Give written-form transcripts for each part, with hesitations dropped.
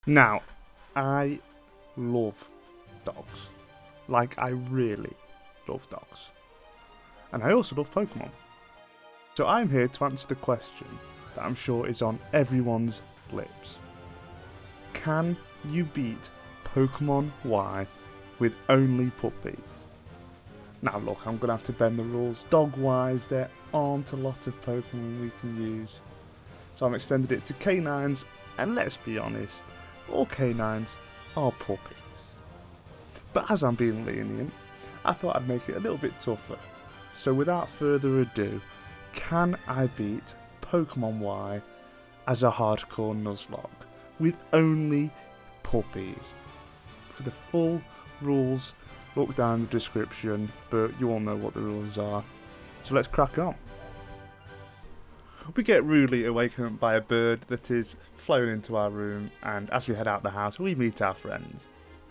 Now, I love dogs. Like, I really love dogs. And I also love Pokemon. So I'm here to answer the question that I'm sure is on everyone's lips. Can you beat Pokemon Y with only puppies? Now look, I'm going to have to bend the rules. Dog-wise, there aren't a lot of Pokemon we can use. So I've extended it to canines, and let's be honest, all canines are puppies. But as I'm being lenient, I thought I'd make it a little bit tougher. So without further ado, can I beat Pokemon Y as a hardcore Nuzlocke with only puppies? For the full rules, look down in the description, but you all know what the rules are. So let's crack on. We get rudely awakened by a bird that is flown into our room, and as we head out the house, we meet our friends.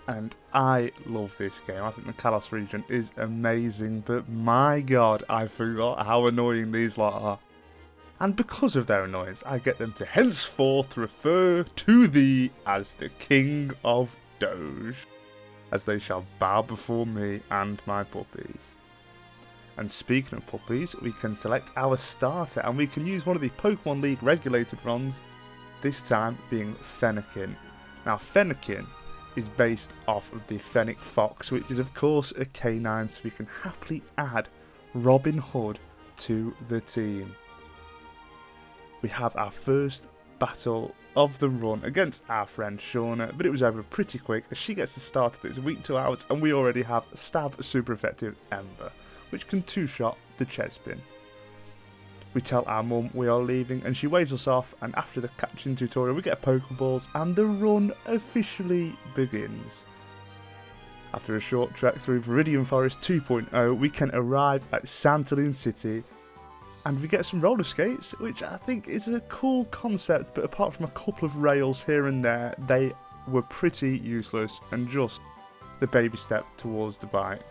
And I love this game. I think the Kalos region is amazing, but my god, I forgot how annoying these lot are. And because of their annoyance, I get them to henceforth refer to thee as the King of Doge, as they shall bow before me and my puppies. And speaking of puppies, we can select our starter and we can use one of the Pokemon League regulated runs, this time being Fennekin. Now Fennekin is based off of the Fennec Fox, which is of course a canine, so we can happily add Robin Hood to the team. We have our first battle of the run against our friend Shauna, but it was over pretty quick as she gets the starter that is weak to ours, and we already have Stab super effective Ember, which can two-shot the Chespin. We tell our mum we are leaving and she waves us off, and after the catching tutorial we get Pokeballs and the run officially begins. After a short trek through Viridian Forest 2.0 we can arrive at Santolin City and we get some roller skates, which I think is a cool concept, but apart from a couple of rails here and there, they were pretty useless and just the baby step towards the bike.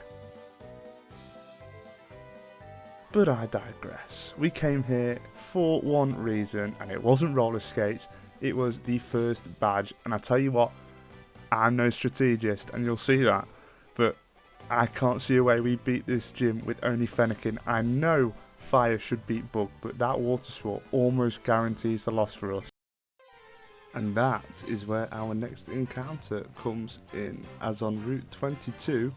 But I digress. We came here for one reason, and it wasn't roller skates, it was the first badge. And I tell you what, I'm no strategist, and you'll see that, but I can't see a way we beat this gym with only Fennekin. I know Fire should beat Bug, but that Water Sport almost guarantees the loss for us. And that is where our next encounter comes in, as on Route 22,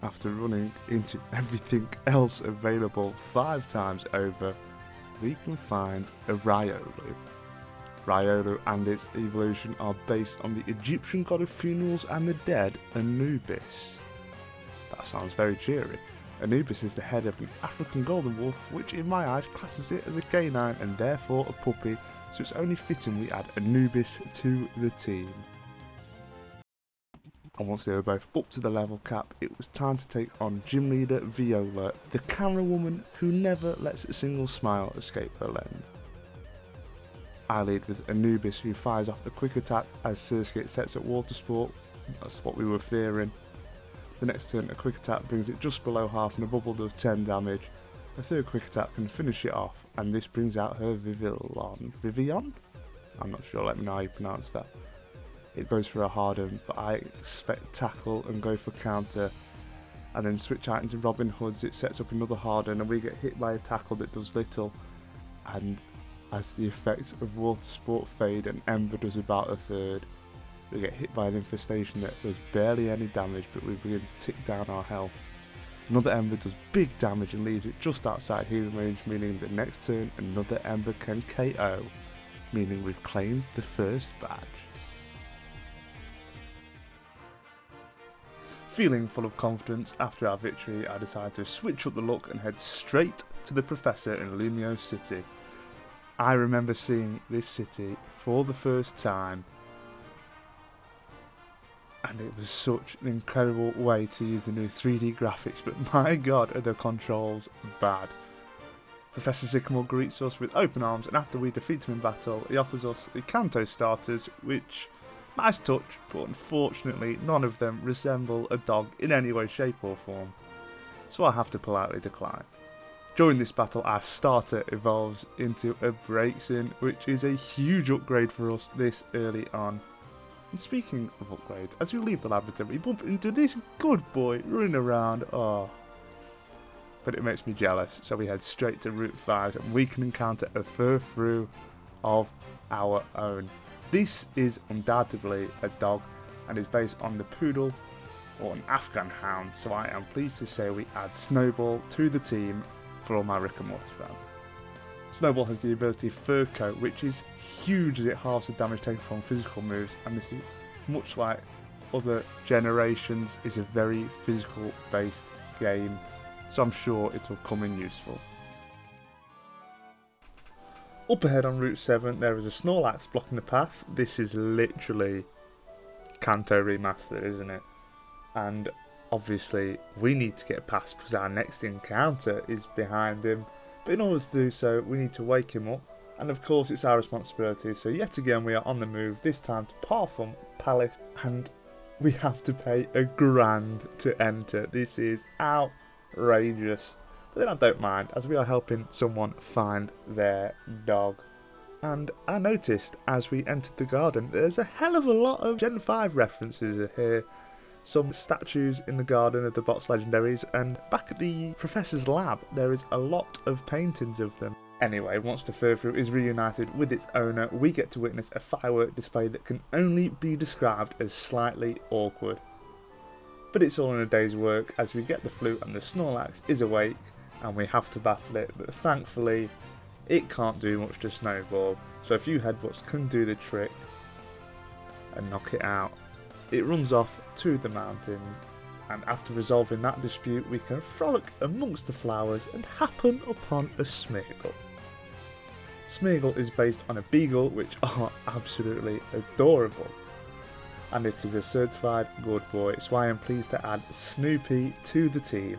after running into everything else available 5 times over, we can find a Riolu. Riolu and its evolution are based on the Egyptian god of funerals and the dead, Anubis. That sounds very cheery. Anubis is the head of an African golden wolf, which in my eyes classes it as a canine and therefore a puppy, so it's only fitting we add Anubis to the team. And once they were both up to the level cap, it was time to take on Gym Leader Viola, the camera woman who never lets a single smile escape her lens. I lead with Anubis, who fires off a quick attack as Surskit sets up Water Sport. That's what we were fearing. The next turn, a quick attack brings it just below half and a bubble does 10 damage. A third quick attack can finish it off, and this brings out her Vivian? I'm not sure, let me know how you pronounce that. It goes for a Harden, but I expect tackle and go for counter, and then switch out into Robin Hood's. It sets up another Harden and we get hit by a tackle that does little, and as the effects of Water Sport fade and Ember does about a third, we get hit by an infestation that does barely any damage, but we begin to tick down our health. Another Ember does big damage and leaves it just outside healing range, meaning that next turn another Ember can KO, meaning we've claimed the first badge. Feeling full of confidence after our victory, I decided to switch up the look and head straight to the Professor in Lumio City. I remember seeing this city for the first time, and it was such an incredible way to use the new 3D graphics, but my god are the controls bad. Professor Sycamore greets us with open arms, and after we defeat him in battle, he offers us the Kanto starters, which, nice touch, but unfortunately none of them resemble a dog in any way, shape or form, so I have to politely decline. During this battle, our starter evolves into a Braixen, which is a huge upgrade for us this early on. And speaking of upgrades, as we leave the laboratory, we bump into this good boy running around. Oh, but it makes me jealous. So we head straight to Route 5 and we can encounter a fur-through of our own. This is undoubtedly a dog and is based on the poodle or an Afghan hound, so I am pleased to say we add Snowball to the team for all my Rick and Morty fans. Snowball has the ability Fur Coat, which is huge as it halves the damage taken from physical moves, and this is, much like other generations, is a very physical based game, so I'm sure it will come in useful. Up ahead on Route 7 there is a Snorlax blocking the path. This is literally Kanto remastered, isn't it? And obviously we need to get past because our next encounter is behind him. But in order to do so, we need to wake him up. And of course it's our responsibility. So yet again we are on the move, this time to Parfum Palace. And we have to pay £1,000 to enter. This is outrageous. But then I don't mind, as we are helping someone find their dog. And I noticed as we entered the garden, there's a hell of a lot of Gen 5 references here. Some statues in the garden of the Box Legendaries, and back at the Professor's lab there is a lot of paintings of them. Anyway, once the Furfrou is reunited with its owner, we get to witness a firework display that can only be described as slightly awkward. But it's all in a day's work as we get the flute and the Snorlax is awake and we have to battle it, but thankfully it can't do much to Snowball, so a few headbutts can do the trick and knock it out. It runs off to the mountains, and after resolving that dispute we can frolic amongst the flowers and happen upon a Smeargle. Smeargle is based on a beagle, which are absolutely adorable, and it is a certified good boy, so I am pleased to add Snoopy to the team.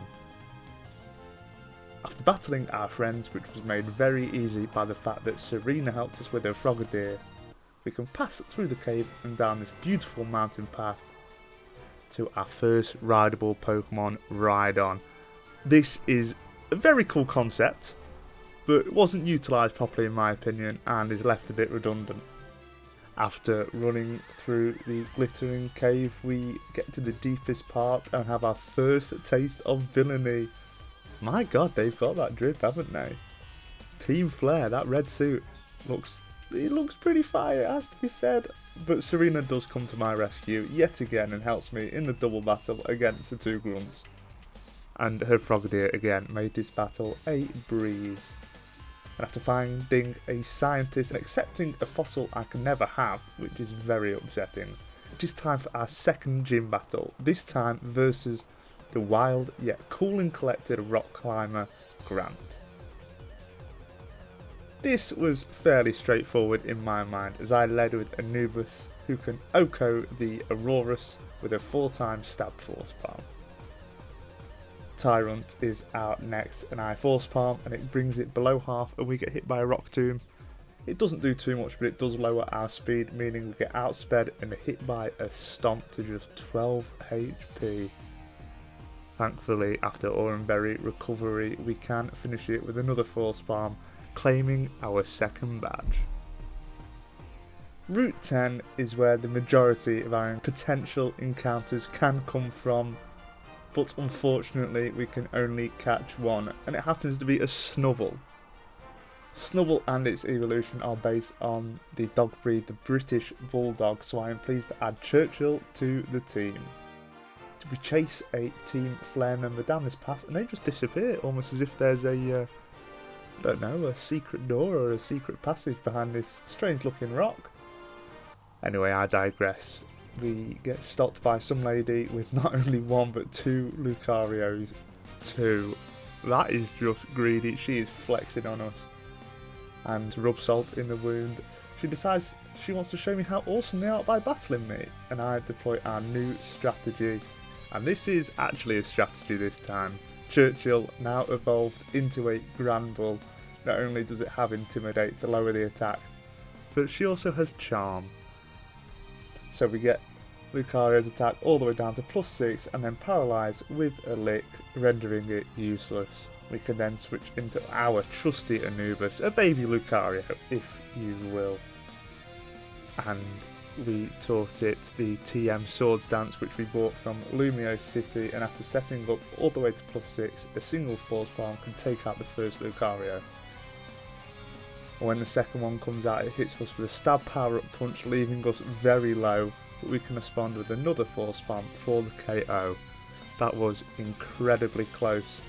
After battling our friends, which was made very easy by the fact that Serena helped us with her Frogadier, we can pass through the cave and down this beautiful mountain path to our first rideable Pokemon, Rhydon. This is a very cool concept, but it wasn't utilised properly in my opinion and is left a bit redundant. After running through the glittering cave, we get to the deepest part and have our first taste of villainy. My god, they've got that drip, haven't they? Team Flare, that red suit, looks pretty fire, it has to be said. But Serena does come to my rescue yet again and helps me in the double battle against the two grunts. And her Frogadier again made this battle a breeze. And after finding a scientist and accepting a fossil I can never have, which is very upsetting, it is time for our second gym battle, this time versus the wild yet cool and collected rock climber Grant. This was fairly straightforward in my mind, as I led with Anubis, who can OHKO the Aurorus with a 4-time stab force palm. Tyrant is out next, and I force palm and it brings it below half and we get hit by a rock tomb. It doesn't do too much, but it does lower our speed, meaning we get outsped and hit by a stomp to just 12 HP. Thankfully, after Oranberry recovery, we can finish it with another force palm, claiming our second badge. Route 10 is where the majority of our potential encounters can come from, but unfortunately we can only catch one, and it happens to be a Snubbull. Snubbull and its evolution are based on the dog breed, the British Bulldog, so I am pleased to add Churchill to the team. We chase a Team Flare member down this path and they just disappear, almost as if there's a a secret door or a secret passage behind this strange looking rock. Anyway, I digress. We get stopped by some lady with not only one but two Lucarios. Two. That is just greedy. She is flexing on us. And to rub salt in the wound, she decides she wants to show me how awesome they are by battling me. And I deploy our new strategy. And this is actually a strategy this time. Churchill, now evolved into a Granbull. Not only does it have Intimidate to lower the attack, but she also has Charm. So we get Lucario's attack all the way down to +6 and then Paralyze with a Lick, rendering it useless. We can then switch into our trusty Anubis, a baby Lucario, if you will. And we taught it the TM Swords Dance, which we bought from Lumio City, and after setting up all the way to +6, a single Force Palm can take out the first Lucario. When the second one comes out, it hits us with a stab power-up punch, leaving us very low, but we can respond with another Force Palm for the KO. That was incredibly close.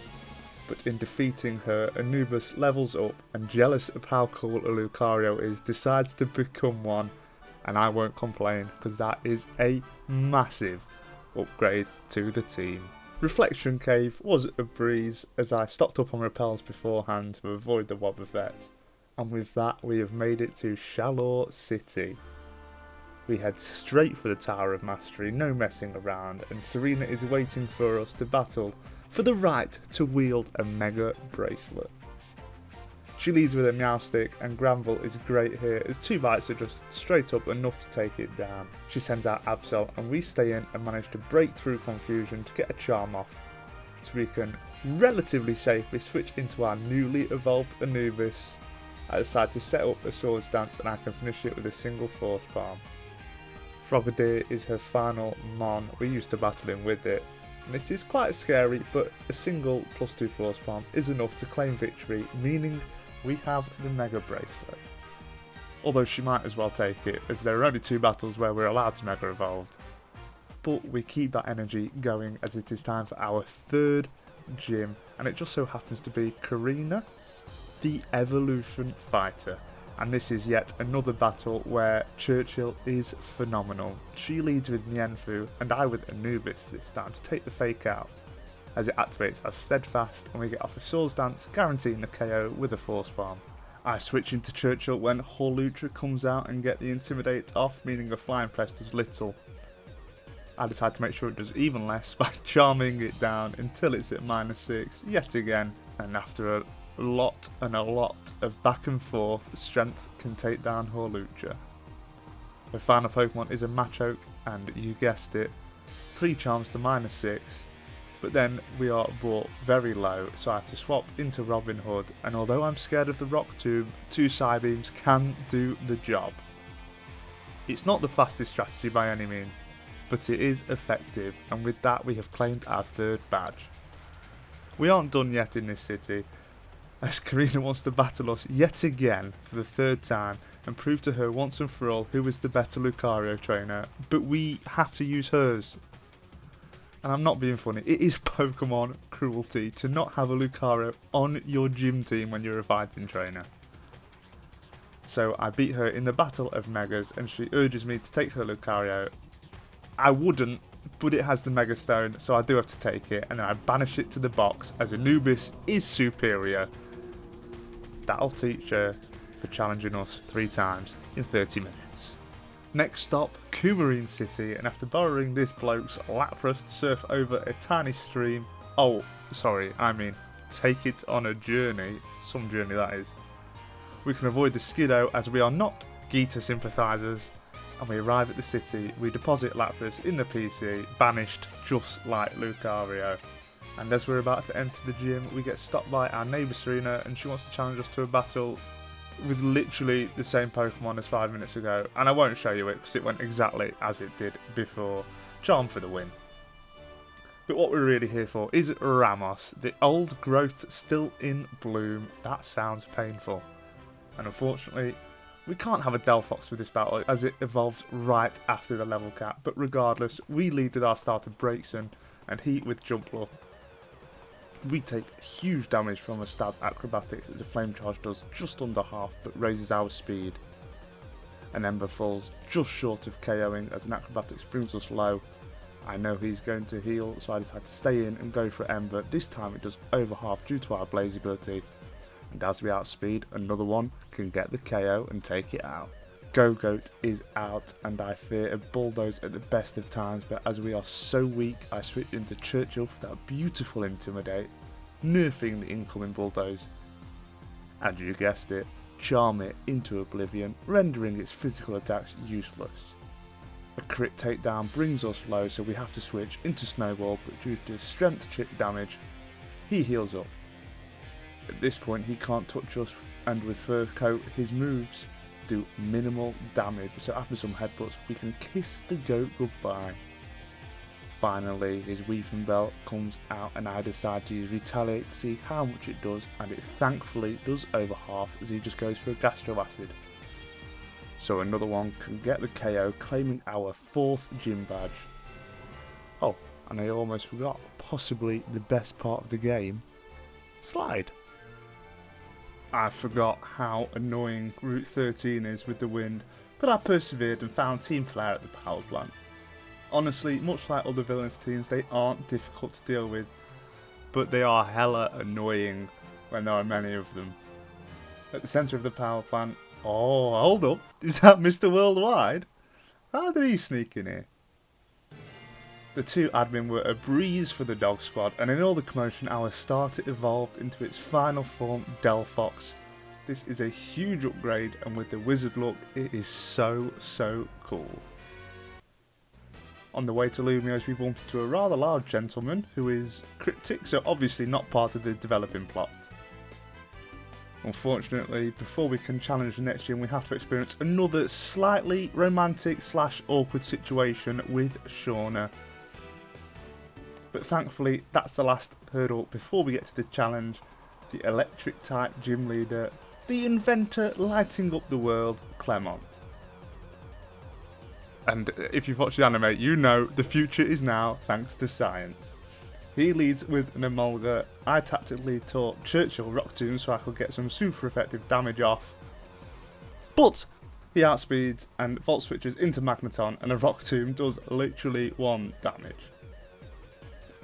But in defeating her, Anubis levels up and, jealous of how cool a Lucario is, decides to become one. And I won't complain, because that is a massive upgrade to the team. Reflection Cave was a breeze, as I stocked up on repels beforehand to avoid the Wobbuffets. And with that, we have made it to Shalor City. We head straight for the Tower of Mastery, no messing around, and Serena is waiting for us to battle for the right to wield a Mega Bracelet. She leads with a Meowstic, and Granville is great here as 2 bites are just straight up enough to take it down. She sends out Absol, and we stay in and manage to break through confusion to get a charm off, so we can relatively safely switch into our newly evolved Anubis. I decide to set up a Swords Dance, and I can finish it with a single Force Palm. Frogadier is her final Mon. We're used to battling with it, and it is quite scary, but a single +2 Force Palm is enough to claim victory, meaning we have the Mega Bracelet. Although she might as well take it, as there are only 2 battles where we're allowed to Mega Evolved. But we keep that energy going, as it is time for our 3rd gym, and it just so happens to be Karina, the Evolution Fighter. And this is yet another battle where Churchill is phenomenal. She leads with Mienfoo, and I with Anubis this time to take the fake out, as it activates as Steadfast, and we get off a Swords Dance, guaranteeing the KO with a Force Palm. I switch into Churchill when Hawlucha comes out and get the Intimidate off, meaning a Flying Press does little. I decide to make sure it does even less by charming it down until it's at -6 yet again, and after a lot of back and forth, Strength can take down Hawlucha. The final Pokemon is a Machoke, and you guessed it, 3 charms to -6, but then we are brought very low, so I have to swap into Robin Hood, and although I'm scared of the Rock Tomb, 2 Psybeams can do the job. It's not the fastest strategy by any means, but it is effective, and with that we have claimed our 3rd badge. We aren't done yet in this city, as Karina wants to battle us yet again for the 3rd time and prove to her once and for all who is the better Lucario trainer, but we have to use hers. And I'm not being funny, it is Pokemon cruelty to not have a Lucario on your gym team when you're a fighting trainer. So I beat her in the Battle of Megas, and she urges me to take her Lucario. I wouldn't, but it has the Mega Stone, so I do have to take it, and then I banish it to the box as Anubis is superior. That'll teach her for challenging us 3 times in 30 minutes. Next stop, Coumarine City, and after borrowing this bloke's Lapras to surf over a tiny stream, take it on a journey, some journey that is, we can avoid the Skiddo as we are not Gita sympathisers, and we arrive at the city, we deposit Lapras in the PC, banished just like Lucario. And as we're about to enter the gym, we get stopped by our neighbour Serena, and she wants to challenge us to a battle with literally the same Pokemon as 5 minutes ago. And I won't show you it because it went exactly as it did before. Charm for the win. But what we're really here for is Ramos, the old growth still in bloom. That sounds painful. And unfortunately, we can't have a Delphox with this battle as it evolves right after the level cap. But regardless, we lead with our starter Braixen and he with Jumpluff. We take huge damage from a stab acrobatics as a flame charge does just under half but raises our speed. An Ember falls just short of KOing as an acrobatics brings us low. I know he's going to heal, so I decide to stay in and go for Ember. This time it does over half due to our Blaze ability. And as we outspeed, another one can get the KO and take it out. Go-Goat is out, and I fear a Bulldoze at the best of times, but as we are so weak, I switch into Churchill for that beautiful Intimidate, nerfing the incoming Bulldoze. And you guessed it, charm it into oblivion, rendering its physical attacks useless. A crit takedown brings us low, so we have to switch into Snowball, but due to strength chip damage, he heals up. At this point he can't touch us, and with Fur Coat his moves do minimal damage, so after some headbutts we can kiss the goat goodbye. Finally his weeping belt comes out and I decide to use retaliate to see how much it does, and it thankfully does over half as he just goes for a gastro acid. So another one can get the KO, claiming our 4th gym badge. Oh, and I almost forgot, possibly the best part of the game, slide. I forgot how annoying Route 13 is with the wind, but I persevered and found Team Flare at the power plant. Honestly, much like other villainous teams, they aren't difficult to deal with, but they are hella annoying when there are many of them. At the centre of the power plant, oh, hold up, is that Mr. Worldwide? How did he sneak in here? The 2 admin were a breeze for the dog squad, and in all the commotion our starter evolved into its final form, Delphox. This is a huge upgrade, and with the wizard look it is so cool. On the way to Lumio's we bump into a rather large gentleman who is cryptic, so obviously not part of the developing plot. Unfortunately, before we can challenge the next gym we have to experience another slightly romantic / awkward situation with Shauna. But thankfully that's the last hurdle before we get to the challenge, the electric type gym leader, the inventor lighting up the world, Clement. And if you've watched the anime, you know the future is now thanks to science. He leads with an Emolga. I tactically taught Churchill Rock Tomb so I could get some super effective damage off. But he outspeeds and Volt switches into Magneton, and a Rock Tomb does literally 1 damage.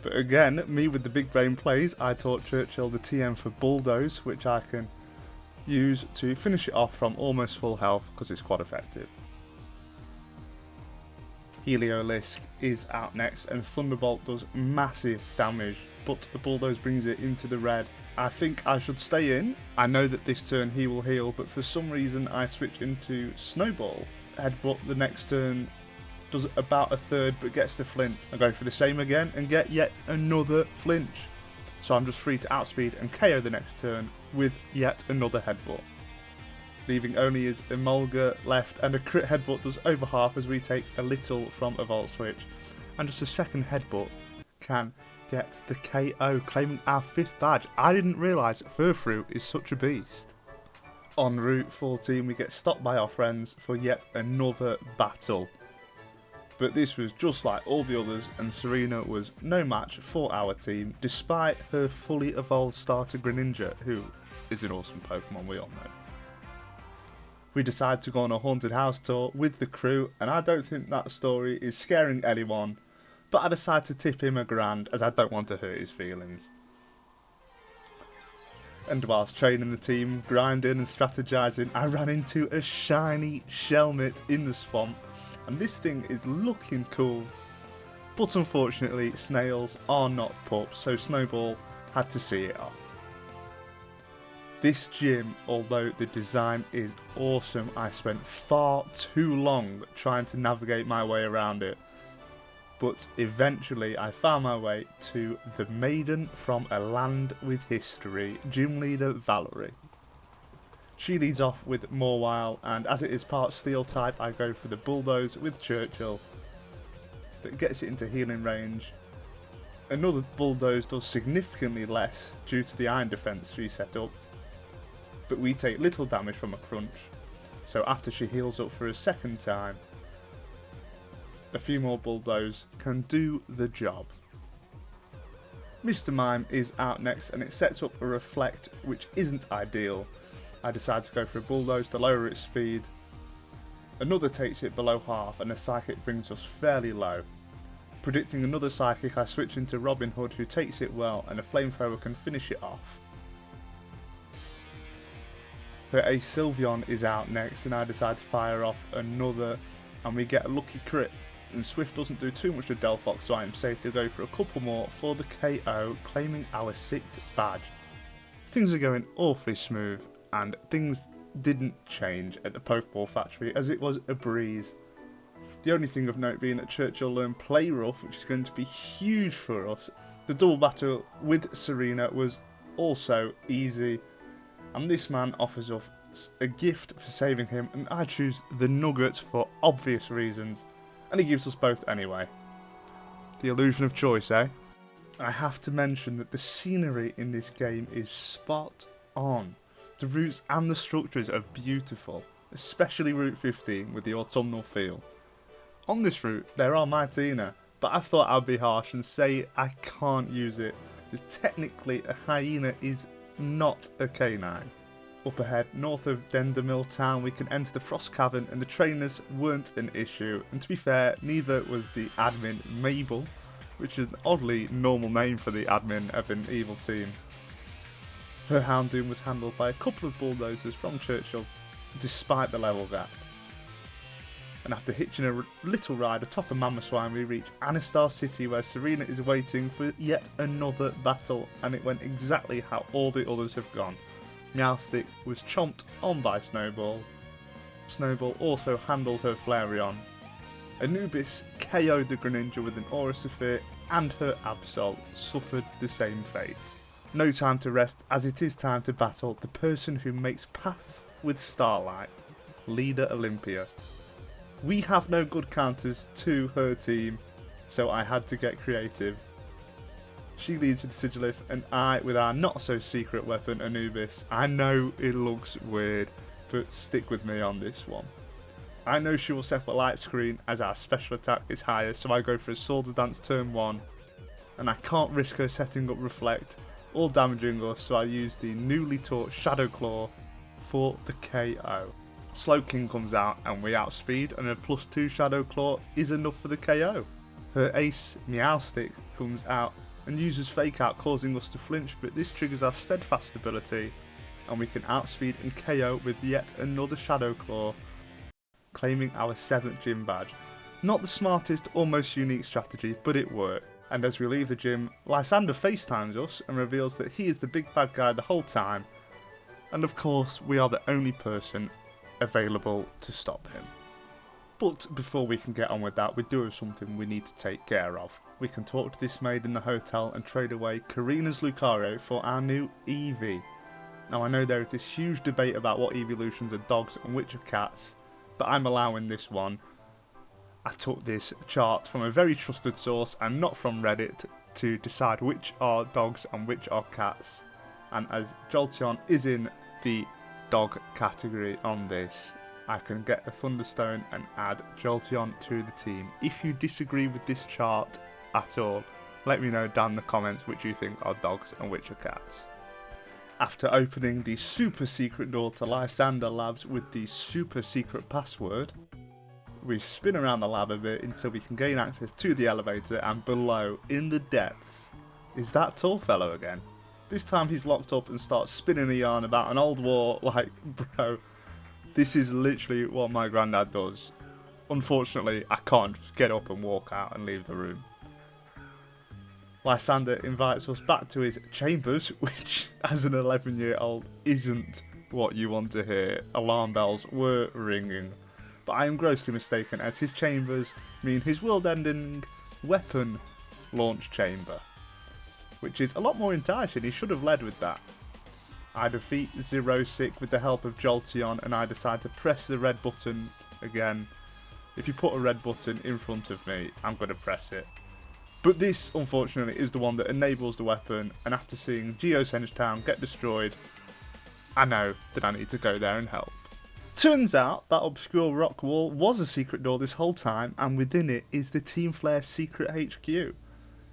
But again, me with the big brain plays, I taught Churchill the TM for Bulldoze, which I can use to finish it off from almost full health because it's quite effective. Heliolisk is out next and Thunderbolt does massive damage, but the Bulldoze brings it into the red. I think I should stay in. I know that this turn he will heal, but for some reason I switch into Snowball. Headbutt the next turn does about a third but gets the flint. I go for the same again and get yet another flinch. So I'm just free to outspeed and KO the next turn with yet another headbutt. Leaving only his Emolga left, and a crit headbutt does over half as we take a little from a Volt Switch. And just a second headbutt can get the KO, claiming our 5th badge. I didn't realise Furfruit is such a beast. On Route 14 we get stopped by our friends for yet another battle. But this was just like all the others, and Serena was no match for our team, despite her fully evolved starter Greninja, who is an awesome Pokemon, we all know. We decide to go on a haunted house tour with the crew, and I don't think that story is scaring anyone, but I decide to tip him $1,000 as I don't want to hurt his feelings. And whilst training the team, grinding and strategizing, I ran into a shiny Shelmet in the swamp, and this thing is looking cool. But unfortunately, snails are not pups, so Snowball had to see it off. This gym, although the design is awesome, I spent far too long trying to navigate my way around it. But eventually I found my way to the Maiden from a Land with History, Gym Leader Valerie. She leads off with Mawile, and as it is part Steel type I go for the Bulldoze with Churchill. That gets it into healing range. Another Bulldoze does significantly less due to the Iron Defense she set up, but we take little damage from a crunch, so after she heals up for a second time, a few more Bulldoze can do the job. Mr. Mime is out next and it sets up a Reflect which isn't ideal. I decide to go for a Bulldoze to lower its speed. Another takes it below half and a Psychic brings us fairly low. Predicting another Psychic, I switch into Robin Hood who takes it well, and a Flamethrower can finish it off. But a Sylveon is out next and I decide to fire off another, and we get a lucky crit. And Swift doesn't do too much to Delphox, so I am safe to go for a couple more for the KO, claiming our 6th badge. Things are going awfully smooth, and things didn't change at the Pokeball factory as it was a breeze. The only thing of note being that Churchill learned Play Rough, which is going to be huge for us. The double battle with Serena was also easy, and this man offers us wants a gift for saving him, and I choose the nuggets for obvious reasons, and he gives us both anyway. The illusion of choice, eh? I have to mention that the scenery in this game is spot on. The routes and the structures are beautiful, especially Route 15 with the autumnal feel. On this route there are Mytina, but I thought I'd be harsh and say I can't use it, as technically a hyena is not a canine. Up ahead, north of Dendermill town, we can enter the Frost Cavern, and the trainers weren't an issue, and to be fair, neither was the admin Mabel, which is an oddly normal name for the admin of an evil team. Her Houndoom was handled by a couple of bulldozers from Churchill, despite the level gap. And after hitching a little ride atop a Mammothswine, we reach Anastar City, where Serena is waiting for yet another battle, and it went exactly how all the others have gone. Meowstick was chomped on by Snowball. Snowball also handled her Flareon. Anubis KO'd the Greninja with an Aura Sphere, and her Absol suffered the same fate. No time to rest, as it is time to battle the person who makes paths with Starlight, Leader Olympia. We have no good counters to her team, so I had to get creative. She leads with Sigilif, and I with our not so secret weapon Anubis. I know it looks weird, but stick with me on this one. I know she will set up a light screen as our special attack is higher, so I go for a Swords Dance turn 1, and I can't risk her setting up Reflect or damaging us, so I use the newly taught Shadow Claw for the KO. Slowking comes out and we outspeed, and a +2 Shadow Claw is enough for the KO. Her ace Meowstick comes out and uses Fake Out, causing us to flinch, but this triggers our Steadfast ability and we can outspeed and KO with yet another Shadow Claw, claiming our 7th gym badge. Not the smartest or most unique strategy, but it worked. And as we leave the gym, Lysander FaceTimes us and reveals that he is the big bad guy the whole time, and of course we are the only person available to stop him. But before we can get on with that, we do have something we need to take care of. We can talk to this maid in the hotel and trade away Karina's Lucario for our new Eevee. Now I know there is this huge debate about what evolutions are dogs and which are cats, but I'm allowing this one. I took this chart from a very trusted source and not from Reddit to decide which are dogs and which are cats. And as Jolteon is in the dog category on this, I can get a Thunderstone and add Jolteon to the team. If you disagree with this chart at all, let me know down in the comments which you think are dogs and which are cats. After opening the super secret door to Lysander Labs with the super secret password, we spin around the lab a bit until we can gain access to the elevator, and below, in the depths, is that tall fellow again. This time he's locked up and starts spinning a yarn about an old war, like, bro, this is literally what my granddad does. Unfortunately, I can't just get up and walk out and leave the room. Lysander invites us back to his chambers, which, as an 11-year-old, isn't what you want to hear. Alarm bells were ringing. But I am grossly mistaken, as his chambers mean his world-ending weapon launch chamber, which is a lot more enticing. He should have led with that. I defeat Xerosic with the help of Jolteon, and I decide to press the red button again. If you put a red button in front of me, I'm going to press it. But this, unfortunately, is the one that enables the weapon, and after seeing Geosenge Town get destroyed, I know that I need to go there and help. Turns out that obscure rock wall was a secret door this whole time, and within it is the Team Flare secret HQ.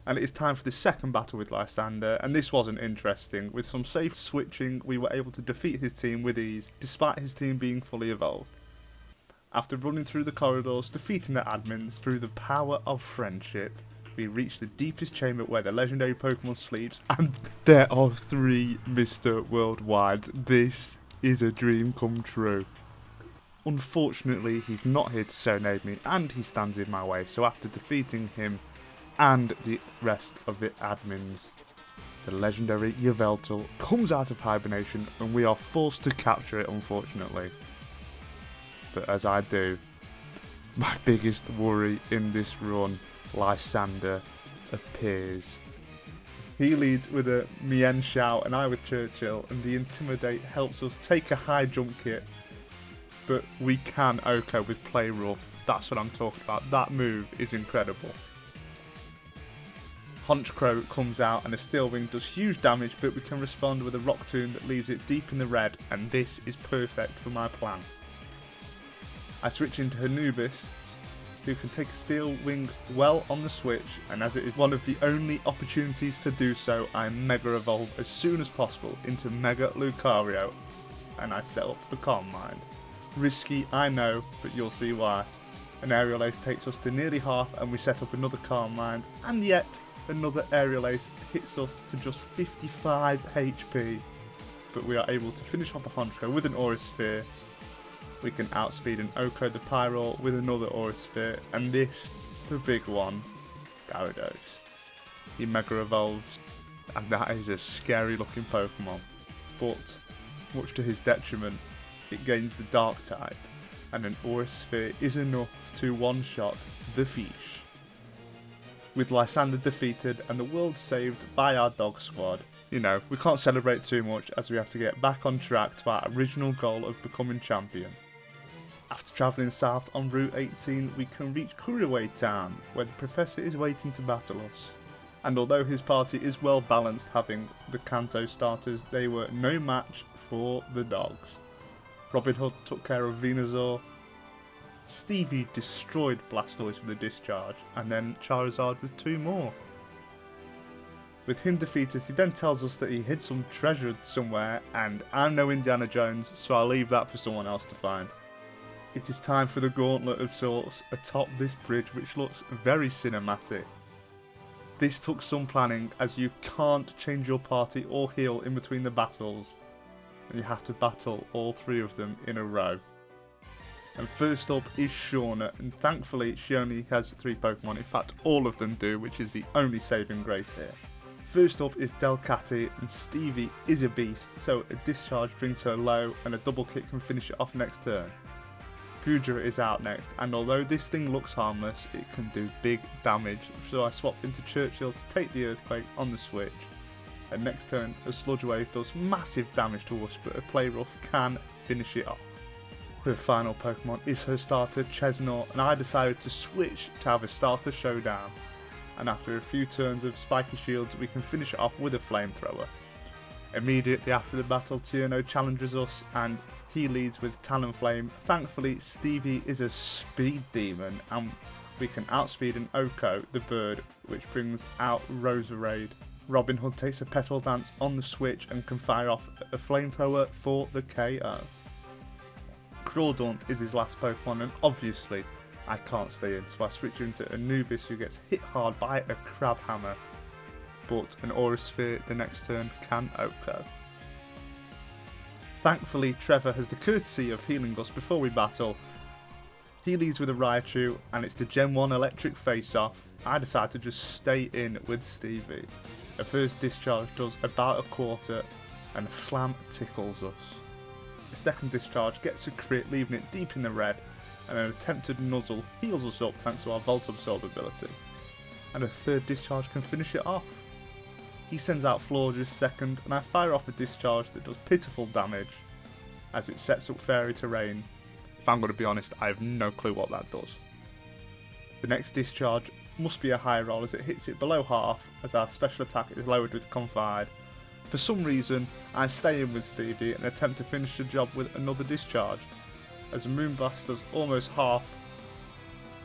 And it is time for the second battle with Lysander, and this wasn't interesting. With some safe switching, we were able to defeat his team with ease, despite his team being fully evolved. After running through the corridors, defeating the admins, through the power of friendship, we reach the deepest chamber where the legendary Pokemon sleeps, and there are 3 Mr. Worldwides. This is a dream come true. Unfortunately, he's not here to serenade me, and he stands in my way, so after defeating him and the rest of the admins, the legendary Yveltal comes out of hibernation, and we are forced to capture it, unfortunately. But as I do, my biggest worry in this run, Lysander appears. He leads with a Mien Shout and I with Churchill, and the Intimidate helps us take a high jump kit, but we can OHKO with Play Rough. That's what I'm talking about. That move is incredible. Honchkrow comes out and a Steel Wing does huge damage, but we can respond with a Rock Tomb that leaves it deep in the red, and this is perfect for my plan. I switch into Anubis, who can take a Steel Wing well on the switch, and as it is one of the only opportunities to do so, I Mega Evolve as soon as possible into Mega Lucario, and I set up the Calm Mind. Risky, I know, but you'll see why. An Aerial Ace takes us to nearly half, and we set up another Calm Mind, and yet another Aerial Ace hits us to just 55 HP, but we are able to finish off the Honchkrow with an Aura Sphere. We can outspeed and OHKO the Pyroar with another Aura Sphere, and this, the big one, Gyarados. He Mega Evolves, and that is a scary looking Pokemon, but much to his detriment, it gains the Dark type, and an Aura Sphere is enough to one-shot the Fish. With Lysander defeated and the world saved by our dog squad, you know, we can't celebrate too much as we have to get back on track to our original goal of becoming champion. After travelling south on Route 18, we can reach Kuriway Town, where the Professor is waiting to battle us. And although his party is well balanced having the Kanto starters, they were no match for the dogs. Robin Hood took care of Venusaur, Stevie destroyed Blastoise with a discharge, and then Charizard with 2 more. With him defeated, he then tells us that he hid some treasure somewhere, and I'm no Indiana Jones, so I'll leave that for someone else to find. It is time for the gauntlet of sorts atop this bridge, which looks very cinematic. This took some planning, as you can't change your party or heal in between the battles, and you have to battle all 3 of them in a row. And first up is Shauna, and thankfully she only has 3 Pokemon, in fact all of them do, which is the only saving grace here. First up is Delcatty, and Stevie is a beast, so a discharge brings her low and a double kick can finish it off next turn. Goodra is out next, and although this thing looks harmless, it can do big damage, so I swap into Churchill to take the Earthquake on the switch. And next turn, a Sludge Wave does massive damage to us, but a Play Rough can finish it off. Her final Pokemon is her starter Chesnaught, and I decided to switch to have a starter showdown. And after a few turns of Spiky Shields, we can finish it off with a Flamethrower. Immediately after the battle, Tierno challenges us, and he leads with Talonflame. Thankfully, Stevie is a speed demon, and we can outspeed and OHKO the bird, which brings out Roserade. Robin Hood takes a Petal Dance on the switch and can fire off a Flamethrower for the KO. Crawdaunt is his last Pokemon, and obviously I can't stay in, so I switch into Anubis, who gets hit hard by a Crab Hammer, but an Aura Sphere the next turn can OHKO. Thankfully, Trevor has the courtesy of healing us before we battle. He leads with a Raichu, and it's the Gen 1 electric face-off. I decide to just stay in with Stevie. A first discharge does about a quarter, and a Slam tickles us. A second discharge gets a crit, leaving it deep in the red, and an attempted Nuzzle heals us up thanks to our Volt Absorb ability. And a third discharge can finish it off. He sends out Florges second, and I fire off a discharge that does pitiful damage, as it sets up Fairy Terrain. If I'm going to be honest, I have no clue what that does. The next discharge must be a high roll, as it hits it below half, as our special attack is lowered with Confide. For some reason, I stay in with Stevie and attempt to finish the job with another discharge, as a Moonblast does almost half,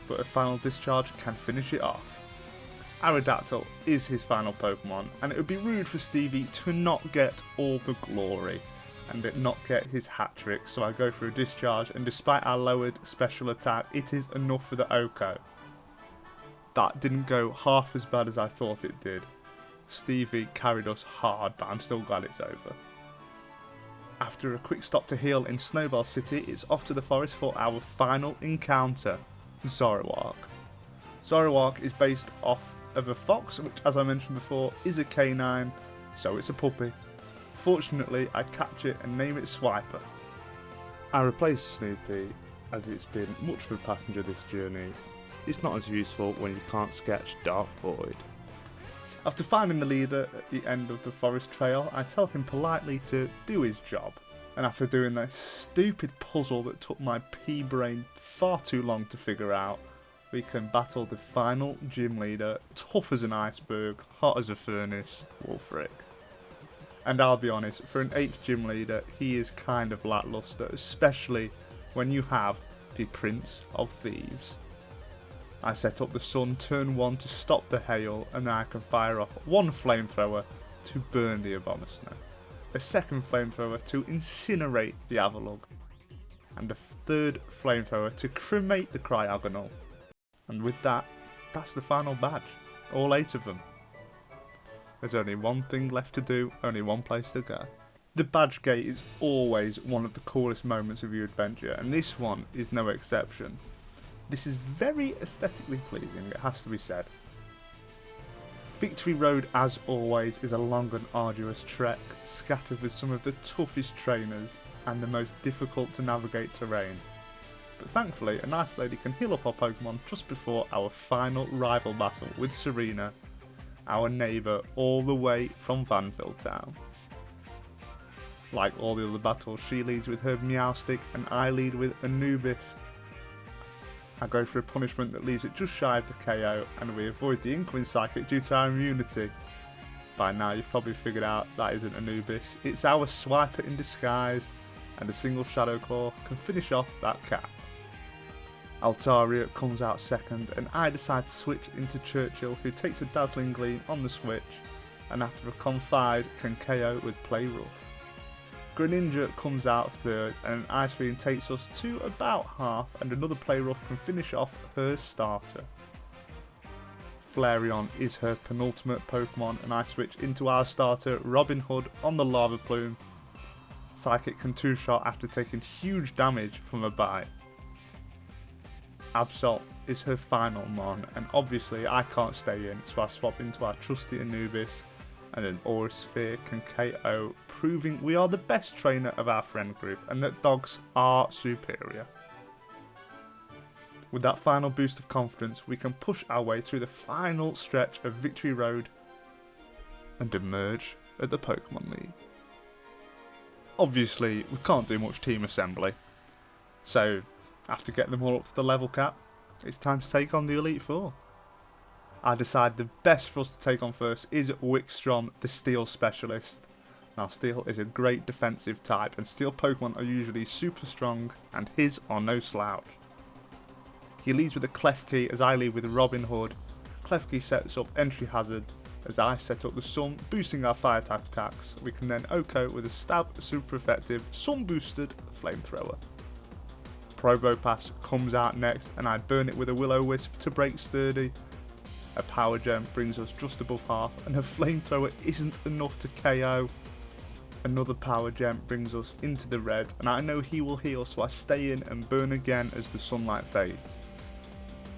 but a final discharge can finish it off. Aerodactyl is his final Pokemon, and it would be rude for Stevie to not get all the glory and not get his hat trick, so I go for a discharge, and despite our lowered special attack, it is enough for the OHKO. That didn't go half as bad as I thought it did. Stevie carried us hard, but I'm still glad it's over. After a quick stop to heal in Snowball City, it's off to the forest for our final encounter, Zoroark. Zoroark is based off of a fox, which, as I mentioned before, is a canine, so it's a puppy. Fortunately, I catch it and name it Swiper. I replaced Snoopy, as it's been much of a passenger this journey. It's not as useful when you can't sketch Dark Void. After finding the leader at the end of the forest trail, I tell him politely to do his job. And after doing that stupid puzzle that took my pea brain far too long to figure out, we can battle the final gym leader, tough as an iceberg, hot as a furnace, Wulfric. And I'll be honest, for an 8th gym leader, he is kind of lackluster, especially when you have the Prince of Thieves. I set up the sun turn 1 to stop the hail, and then I can fire off one flamethrower to burn the Abomasnow, a second flamethrower to incinerate the Avalugg, and a third flamethrower to cremate the Cryogonal. And with that, that's the final badge, all 8 of them. There's only one thing left to do, only one place to go. The badge gate is always one of the coolest moments of your adventure, and this one is no exception. This is very aesthetically pleasing, it has to be said. Victory Road, as always, is a long and arduous trek, scattered with some of the toughest trainers and the most difficult to navigate terrain. But thankfully, a nice lady can heal up our Pokemon just before our final rival battle with Serena, our neighbour all the way from Vanville Town. Like all the other battles, she leads with her Meowstic and I lead with Anubis. I go for a punishment that leaves it just shy of the KO, and we avoid the incoming Psychic due to our immunity. By now you've probably figured out that isn't Anubis, it's our Swiper in disguise, and a single Shadow Claw can finish off that cap. Altaria comes out second, and I decide to switch into Churchill, who takes a Dazzling Gleam on the switch, and after a Confide can KO with Play Rough. Greninja comes out third, and an Ice Beam takes us to about half, and another Play Rough can finish off her starter. Flareon is her penultimate Pokemon, and I switch into our starter Robin Hood on the Lava Plume. Psychic can 2-shot after taking huge damage from a bite. Absol is her final Mon, and obviously I can't stay in, so I swap into our trusty Anubis, and an Aura Sphere can KO, proving we are the best trainer of our friend group and that dogs are superior. With that final boost of confidence, we can push our way through the final stretch of Victory Road and emerge at the Pokemon League. Obviously, we can't do much team assembly, so after getting them all up to the level cap, it's time to take on the Elite Four. I decide the best for us to take on first is Wickstrom, the Steel Specialist. Now Steel is a great defensive type, and Steel Pokemon are usually super strong, and his are no slouch. He leads with a Klefki as I lead with Robin Hood. Klefki sets up Entry Hazard as I set up the Sun, boosting our fire type attacks. We can then OHKO with a Stab super effective Sun boosted Flamethrower. Probopass comes out next, and I burn it with a Will-O-Wisp to break Sturdy. A Power Gem brings us just above half, and her Flamethrower isn't enough to KO. Another Power Gem brings us into the red, and I know he will heal, so I stay in and burn again as the sunlight fades.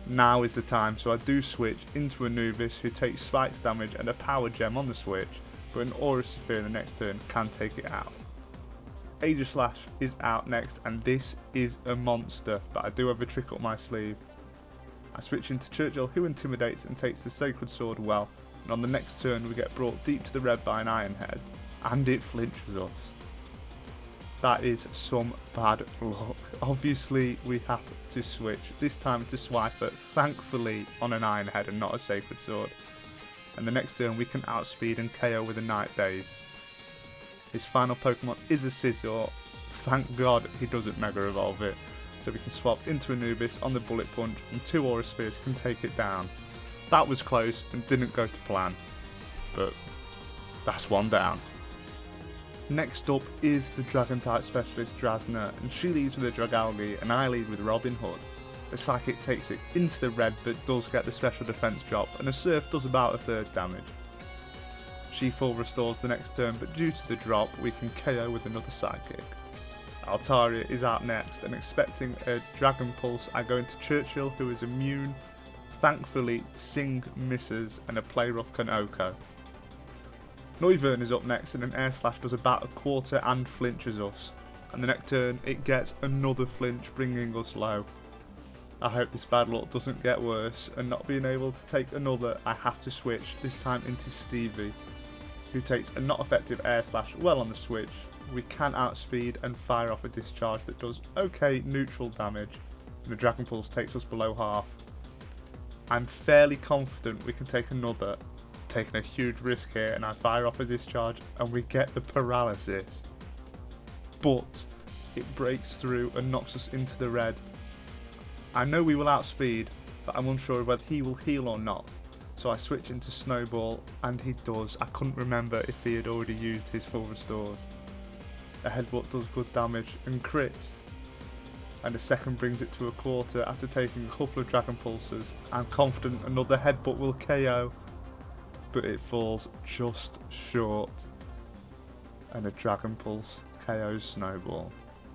Now is the time, so I do switch into Anubis, who takes Spikes damage and a Power Gem on the switch, but an Aura Sphere in the next turn can take it out. Aegislash is out next, and this is a monster, but I do have a trick up my sleeve. I switch into Churchill, who intimidates and takes the Sacred Sword well, and on the next turn we get brought deep to the red by an Iron Head, and it flinches us. That is some bad luck. Obviously we have to switch, this time to Swiper, thankfully on an Iron Head and not a Sacred Sword, and the next turn we can outspeed and KO with a Night Daze. His final Pokemon is a Scizor, thank God he doesn't Mega Evolve it, so we can swap into Anubis on the Bullet Punch and 2 Aura Spheres can take it down. That was close and didn't go to plan, but that's one down. Next up is the Dragon-type specialist Drasna, and she leads with a Dragalge and I lead with Robin Hood. The Psychic takes it into the red but does get the special defense drop, and a Surf does about a third damage. She full restores the next turn, but due to the drop we can KO with another Psychic. Altaria is out next, and expecting a Dragon Pulse I go into Churchill, who is immune. Thankfully Sing misses and a Play Rough can OHKO. Noivern is up next, and an Air Slash does about a quarter and flinches us, and the next turn it gets another flinch, bringing us low. I hope this bad luck doesn't get worse, and not being able to take another, I have to switch, this time into Stevie, who takes a not effective air slash well on the switch. We can outspeed and fire off a discharge that does okay neutral damage, and the Dragon Pulse takes us below half. I'm fairly confident we can take another, taking a huge risk here, and I fire off a discharge and we get the paralysis. But it breaks through and knocks us into the red. I know we will outspeed, but I'm unsure of whether he will heal or not. So I switch into Snowball, and he does. I couldn't remember if he had already used his full restores. A headbutt does good damage and crits, and a second brings it to a quarter after taking a couple of Dragon Pulses. I'm confident another headbutt will KO, but it falls just short, and a Dragon Pulse KOs Snowball.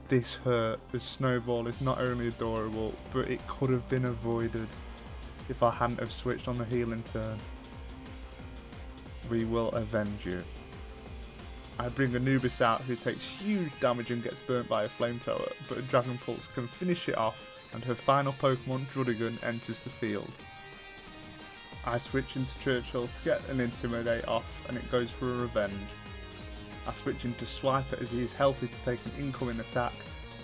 This hurt, as Snowball is not only adorable, but it could have been avoided if I hadn't have switched on the healing turn. We will avenge you. I bring Anubis out, who takes huge damage and gets burnt by a flamethrower, but a Dragon Pulse can finish it off, and her final Pokemon, Druddigon, enters the field. I switch into Churchill to get an Intimidate off, and it goes for a revenge. I switch into Swiper as he is healthy to take an incoming attack,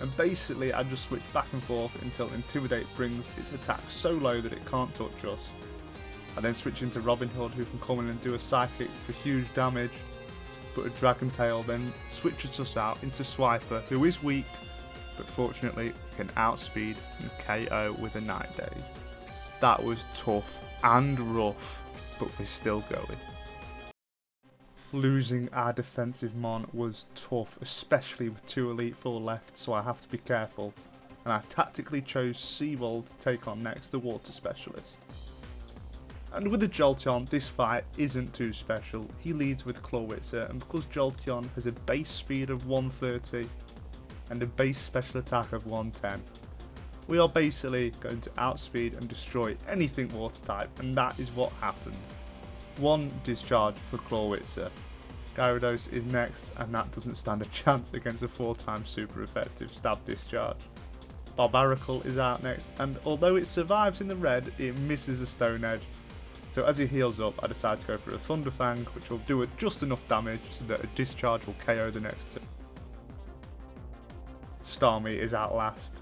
and basically I just switch back and forth until Intimidate brings its attack so low that it can't touch us. I then switch into Robin Hood, who can come in and do a Psychic for huge damage, but a Dragon Tail then switches us out into Swiper, who is weak, but fortunately can outspeed and KO with a Night Daze. That was tough and rough, but we're still going. Losing our defensive Mon was tough, especially with 2 Elite Four left, so I have to be careful, and I tactically chose Seabold to take on next, the Water Specialist. And with the Jolteon, this fight isn't too special. He leads with Clawitzer, and because Jolteon has a base speed of 130 and a base special attack of 110, we are basically going to outspeed and destroy anything water type, and that is what happened. 1 discharge for Clawitzer. Gyarados is next, and that doesn't stand a chance against a 4-time super effective stab discharge. Barbaracle is out next, and although it survives in the red, it misses a Stone Edge. So as he heals up, I decide to go for a Thunder Fang, which will do just enough damage so that a discharge will KO the next 2. Starmie is out last,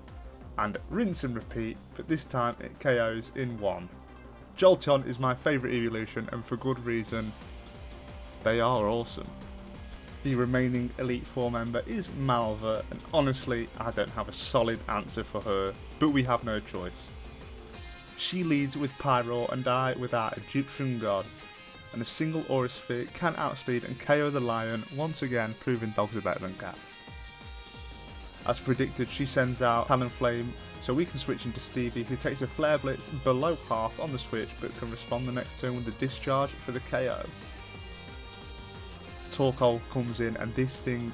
and rinse and repeat, but this time it KOs in 1. Jolteon is my favourite evolution, and for good reason. They are awesome. The remaining Elite Four member is Malva, and honestly I don't have a solid answer for her, but we have no choice. She leads with Pyro and I with our Egyptian god, and a single Aura Sphere can outspeed and KO the Lion, once again proving dogs are better than cats. As predicted, she sends out Talonflame, so we can switch into Stevie, who takes a Flare Blitz below half on the switch but can respond the next turn with a Discharge for the KO. Torkoal comes in, and this thing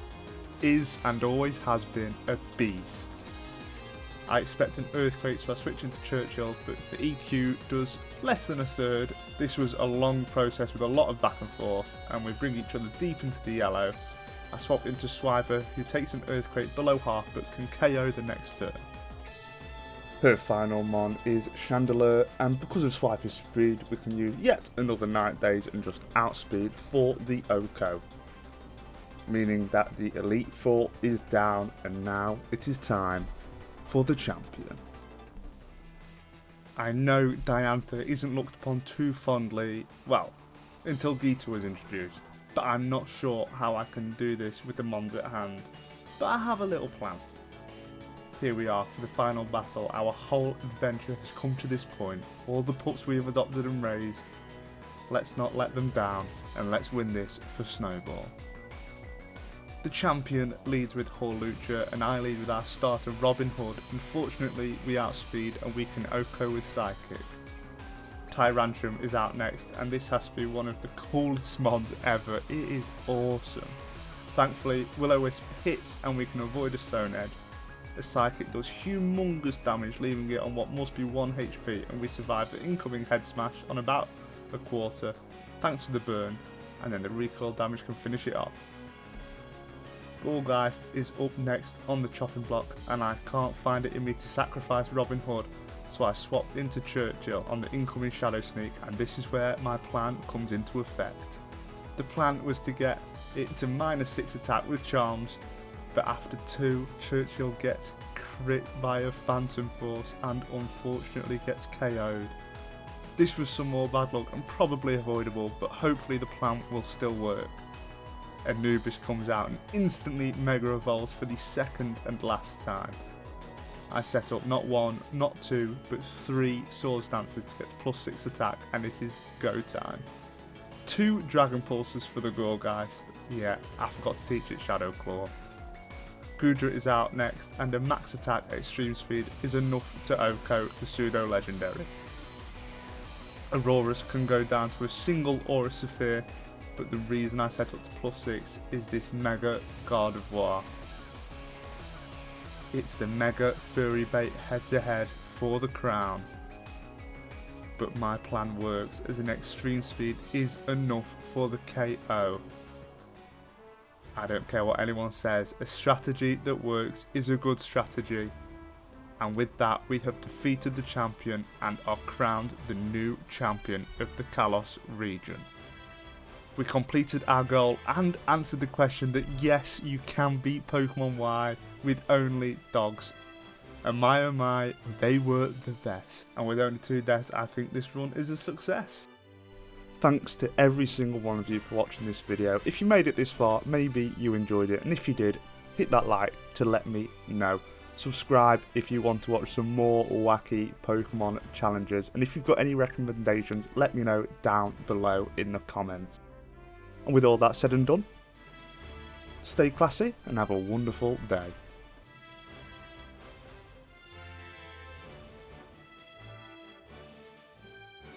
is and always has been a beast. I expect an Earthquake, so I switch into Churchill, but the EQ does less than a third. This was a long process with a lot of back and forth, and we bring each other deep into the yellow. I swap into Swiper, who takes an Earthquake below half but can KO the next turn. Her final Mon is Chandelier, and because of Swiper's speed, we can use yet another Night Daze and just outspeed for the Oko. Meaning that the Elite Four is down, and now it is time for the champion. I know Diantha isn't looked upon too fondly, well, until Geeta was introduced, but I'm not sure how I can do this with the Mons at hand, but I have a little plan. Here we are for the final battle. Our whole adventure has come to this point, all the pups we have adopted and raised. Let's not let them down, and let's win this for Snowball. The champion leads with Hawlucha, and I lead with our starter Robin Hood. Unfortunately, we outspeed and we can Oko with Psychic. Tyrantrum is out next, and this has to be one of the coolest mods ever. It is awesome. Thankfully, Will-O-Wisp hits and we can avoid a Stone Edge. The Psychic does humongous damage, leaving it on what must be 1 HP, and we survive the incoming Head Smash on about a quarter, thanks to the burn, and then the recoil damage can finish it off. Goldgeist is up next on the chopping block, and I can't find it in me to sacrifice Robin Hood, so I swapped into Churchill on the incoming Shadow Sneak, and this is where my plan comes into effect. The plan was to get it to -6 attack with charms, but after 2, Churchill gets crit by a Phantom Force and unfortunately gets KO'd. This was some more bad luck and probably avoidable, but hopefully the plan will still work. Anubis comes out and instantly Mega Evolves for the second and last time. I set up not 1, not 2, but 3 Swords Dancers to get to +6 attack, and it is go time. 2 Dragon Pulses for the Gorgeist. Yeah, I forgot to teach it Shadow Claw. Gudra is out next, and a max attack at extreme speed is enough to OHKO the pseudo legendary. Aurorus can go down to a single Aura Saphir, but the reason I set up to +6 is this Mega Guard of War. It's the Mega Fury Bait head to head for the crown. But my plan works as an extreme speed is enough for the KO. I don't care what anyone says, a strategy that works is a good strategy. And with that we have defeated the champion and are crowned the new champion of the Kalos region. We completed our goal and answered the question that yes, you can beat Pokemon Y with only dogs. And my oh my, they were the best. And with only 2 deaths, I think this run is a success. Thanks to every single one of you for watching this video. If you made it this far, maybe you enjoyed it, and if you did, hit that like to let me know. Subscribe if you want to watch some more wacky Pokemon challenges, and if you've got any recommendations, let me know down below in the comments. And with all that said and done, stay classy and have a wonderful day.